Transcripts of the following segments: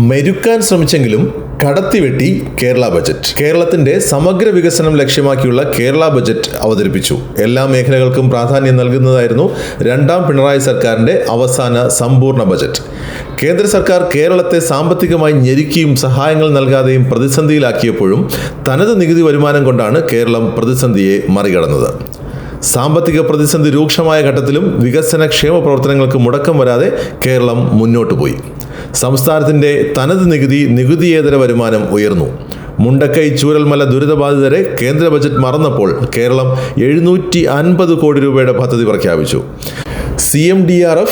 മെരുക്കാൻ ശ്രമിച്ചെങ്കിലും കടത്തിവെട്ടി കേരള ബജറ്റ്. കേരളത്തിന്റെ സമഗ്ര വികസനം ലക്ഷ്യമാക്കിയുള്ള കേരള ബജറ്റ് അവതരിപ്പിച്ചു. എല്ലാ മേഖലകൾക്കും പ്രാധാന്യം നൽകുന്നതായിരുന്നു രണ്ടാം പിണറായി സർക്കാരിന്റെ അവസാന സമ്പൂർണ്ണ ബജറ്റ്. കേന്ദ്ര സർക്കാർ കേരളത്തെ സാമ്പത്തികമായി ഞെരുക്കിയും സഹായങ്ങൾ നൽകാതെയും പ്രതിസന്ധിയിലാക്കിയപ്പോഴും തനത് നികുതി വരുമാനം കൊണ്ടാണ് കേരളം പ്രതിസന്ധിയെ മറികടന്നത്. സാമ്പത്തിക പ്രതിസന്ധി രൂക്ഷമായ ഘട്ടത്തിലും വികസന ക്ഷേമ പ്രവർത്തനങ്ങൾക്ക് മുടക്കം വരാതെ കേരളം മുന്നോട്ടു പോയി. സംസ്ഥാനത്തിന്റെ തനത് നികുതിയേതര വരുമാനം ഉയർന്നു. മുണ്ടക്കൈ ചൂരൽമല ദുരിതബാധിതരെ കേന്ദ്ര ബജറ്റ് മറന്നപ്പോൾ കേരളം 750 കോടി രൂപയുടെ പദ്ധതി പ്രഖ്യാപിച്ചു. CMDRF,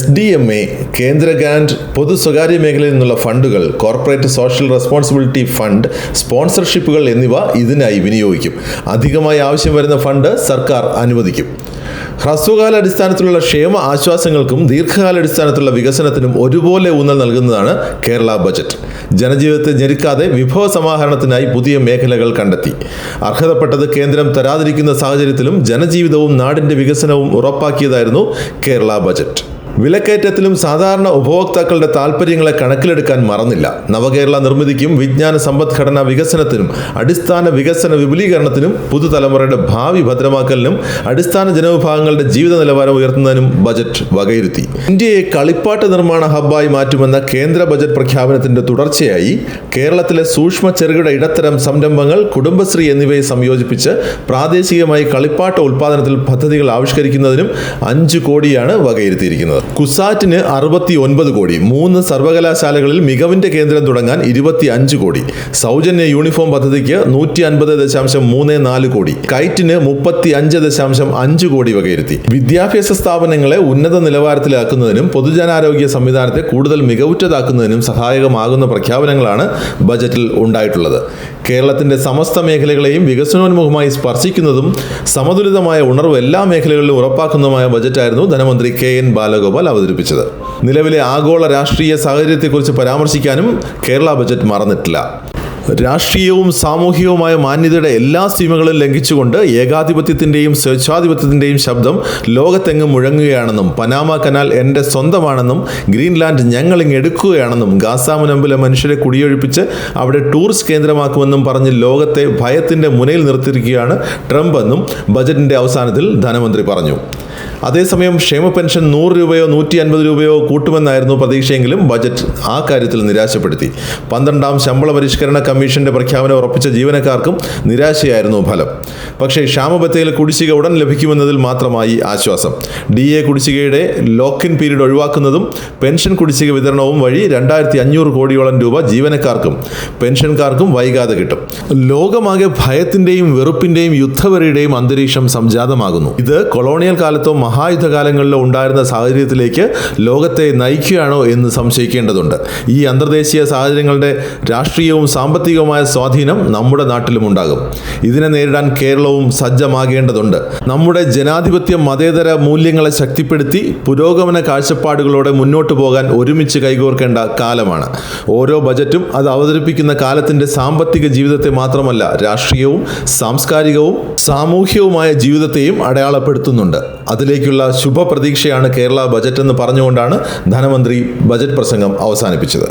SDMA, കേന്ദ്ര ഗ്രാന്റ്, പൊതു സ്വകാര്യ മേഖലയിൽ നിന്നുള്ള ഫണ്ടുകൾ, കോർപ്പറേറ്റ് സോഷ്യൽ റെസ്പോൺസിബിലിറ്റി ഫണ്ട്, സ്പോൺസർഷിപ്പുകൾ എന്നിവ ഇതിനായി വിനിയോഗിക്കും. അധികമായി ആവശ്യം വരുന്ന ഫണ്ട് സർക്കാർ അനുവദിക്കും. ഹ്രസ്വകാലാടിസ്ഥാനത്തിലുള്ള ക്ഷേമ ആശ്വാസങ്ങൾക്കും ദീർഘകാലാടിസ്ഥാനത്തിലുള്ള വികസനത്തിനും ഒരുപോലെ ഊന്നൽ നൽകുന്നതാണ് കേരള ബജറ്റ്. ജനജീവിതത്തെ ഞെരുക്കാതെ വിഭവ സമാഹരണത്തിനായി പുതിയ മേഖലകൾ കണ്ടെത്തി. അർഹതപ്പെട്ടത് കേന്ദ്രം തരാതിരിക്കുന്ന സാഹചര്യത്തിലും ജനജീവിതവും നാടിന്റെ വികസനവും ഉറപ്പാക്കിയതായിരുന്നു കേരള ബജറ്റ്. വിലക്കയറ്റത്തിലും സാധാരണ ഉപഭോക്താക്കളുടെ താൽപ്പര്യങ്ങളെ കണക്കിലെടുക്കാൻ മറന്നില്ല. നവകേരള നിർമ്മിതിക്കും വിജ്ഞാന സമ്പദ്ഘടനാ വികസനത്തിനും അടിസ്ഥാന വികസന വിപുലീകരണത്തിനും പുതുതലമുറയുടെ ഭാവി ഭദ്രമാക്കലിനും അടിസ്ഥാന ജനവിഭാഗങ്ങളുടെ ജീവിത നിലവാരം ഉയർത്തുന്നതിനും ബജറ്റ് വകയിരുത്തി. ഇന്ത്യയെ കളിപ്പാട്ട നിർമ്മാണ ഹബ്ബായി മാറ്റുമെന്ന കേന്ദ്ര ബജറ്റ് പ്രഖ്യാപനത്തിന്റെ തുടർച്ചയായി കേരളത്തിലെ സൂക്ഷ്മ ചെറുകിട ഇടത്തരം സംരംഭങ്ങൾ, കുടുംബശ്രീ എന്നിവയെ സംയോജിപ്പിച്ച് പ്രാദേശികമായി കളിപ്പാട്ട ഉൽപ്പാദനത്തിൽ പദ്ധതികൾ ആവിഷ്കരിക്കുന്നതിനും 5 കോടിയാണ് വകയിരുത്തിയിരിക്കുന്നത്. കുസാറ്റിന് 69 കോടി, 3 സർവകലാശാലകളിൽ മികവിന്റെ കേന്ദ്രം തുടങ്ങാൻ 25 കോടി, സൗജന്യ യൂണിഫോം പദ്ധതിക്ക് 150.34 കോടി, കൈറ്റിന് 35.5 കോടി വകയിരുത്തി. വിദ്യാഭ്യാസ സ്ഥാപനങ്ങളെ ഉന്നത നിലവാരത്തിലാക്കുന്നതിനും പൊതുജനാരോഗ്യ സംവിധാനത്തെ കൂടുതൽ മികവുറ്റതാക്കുന്നതിനും സഹായകമാകുന്ന പ്രഖ്യാപനങ്ങളാണ് ബജറ്റിൽ ഉണ്ടായിട്ടുള്ളത്. കേരളത്തിന്റെ സമസ്ത മേഖലകളെയും വികസനോന്മുഖമായി സ്പർശിക്കുന്നതും സമതുലിതമായ ഉണർവ് എല്ലാ മേഖലകളിലും ഉറപ്പാക്കുന്നതുമായ ബജറ്റായിരുന്നു ധനമന്ത്രി KN ബാലഗോപാൽ അവതരിപ്പിച്ചത്. നിലവിലെ ആഗോള രാഷ്ട്രീയ സാഹചര്യത്തെക്കുറിച്ച് പരാമർശിക്കാനും കേരള ബജറ്റ് മറന്നിട്ടില്ല. രാഷ്ട്രീയവും സാമൂഹികവുമായ മാന്യതയുടെ എല്ലാ സീമകളും ലംഘിച്ചുകൊണ്ട് ഏകാധിപത്യത്തിന്റെയും സ്വേച്ഛാധിപത്യത്തിന്റെയും ശബ്ദം ലോകത്തെങ്ങും മുഴങ്ങുകയാണെന്നും പനാമ കനാൽ എൻ്റെ സ്വന്തമാണെന്നും ഗ്രീൻലാൻഡ് ഞങ്ങളിങ് എടുക്കുകയാണെന്നും ഗാസ മുനമ്പിലെ മനുഷ്യരെ കുടിയൊഴിപ്പിച്ച് അവിടെ ടൂറിസ്റ്റ് കേന്ദ്രമാക്കുമെന്നും പറഞ്ഞ് ലോകത്തെ ഭയത്തിന്റെ മുനയിൽ നിർത്തിയിരിക്കുകയാണ് ട്രംപ് എന്നും ബജറ്റിന്റെ അവസാനത്തിൽ ധനമന്ത്രി പറഞ്ഞു. അതേസമയം ക്ഷേമ പെൻഷൻ 100 രൂപയോ 150 രൂപയോ കൂട്ടുമെന്നായിരുന്നു പ്രതീക്ഷയെങ്കിലും ബജറ്റ് ആ കാര്യത്തിൽ നിരാശപ്പെടുത്തി. 12ാം ശമ്പള പരിഷ്കരണ കമ്മീഷന്റെ പ്രഖ്യാപനം ഉറപ്പിച്ച ജീവനക്കാർക്കും നിരാശയായിരുന്നു ഫലം. പക്ഷേ ക്ഷാമബത്തയിൽ കുടിശ്ശിക ഉടൻ ലഭിക്കുമെന്നതിൽ മാത്രമായി ആശ്വാസം. DA കുടിശ്ശികയുടെ ലോക്ക് ഇൻ പീരീഡ് ഒഴിവാക്കുന്നതും പെൻഷൻ കുടിശ്ശിക വിതരണവും വഴി 2500 കോടിയോളം രൂപ ജീവനക്കാർക്കും പെൻഷൻകാർക്കും വൈകാതെ കിട്ടും. ലോകമാകെ ഭയത്തിന്റെയും വെറുപ്പിന്റെയും യുദ്ധവെറിയുടെയും അന്തരീക്ഷം സംജാതമാകുന്നു. ഇത് കൊളോണിയൽ കാലത്തോ മഹായുദ്ധകാലങ്ങളിലോ ഉണ്ടായിരുന്ന സാഹചര്യത്തിലേക്ക് ലോകത്തെ നയിക്കുകയാണോ എന്ന് സംശയിക്കേണ്ടതുണ്ട്. ഈ അന്തർദേശീയ സാഹചര്യങ്ങളുടെ രാഷ്ട്രീയവും സാമ്പത്തികവുമായ സ്വാധീനം നമ്മുടെ നാട്ടിലും ഉണ്ടാകും. ഇതിനെ നേരിടാൻ കേരളവും സജ്ജമാകേണ്ടതുണ്ട്. നമ്മുടെ ജനാധിപത്യ മതേതര മൂല്യങ്ങളെ ശക്തിപ്പെടുത്തി പുരോഗമന കാഴ്ചപ്പാടുകളോടെ മുന്നോട്ടു പോകാൻ ഒരുമിച്ച് കൈകോർക്കേണ്ട കാലമാണ്. ഓരോ ബജറ്റും അത് അവതരിപ്പിക്കുന്ന കാലത്തിന്റെ സാമ്പത്തിക ജീവിതത്തെ മാത്രമല്ല, രാഷ്ട്രീയവും സാംസ്കാരികവും സാമൂഹ്യവുമായ ജീവിതത്തെയും അടയാളപ്പെടുത്തുന്നുണ്ട്. അതിലേക്കുള്ള ശുഭപ്രതീക്ഷയാണ് കേരള ബജറ്റ് എന്ന് പറഞ്ഞുകൊണ്ടാണ് ധനമന്ത്രി ബജറ്റ് പ്രസംഗം അവസാനിപ്പിച്ചത്.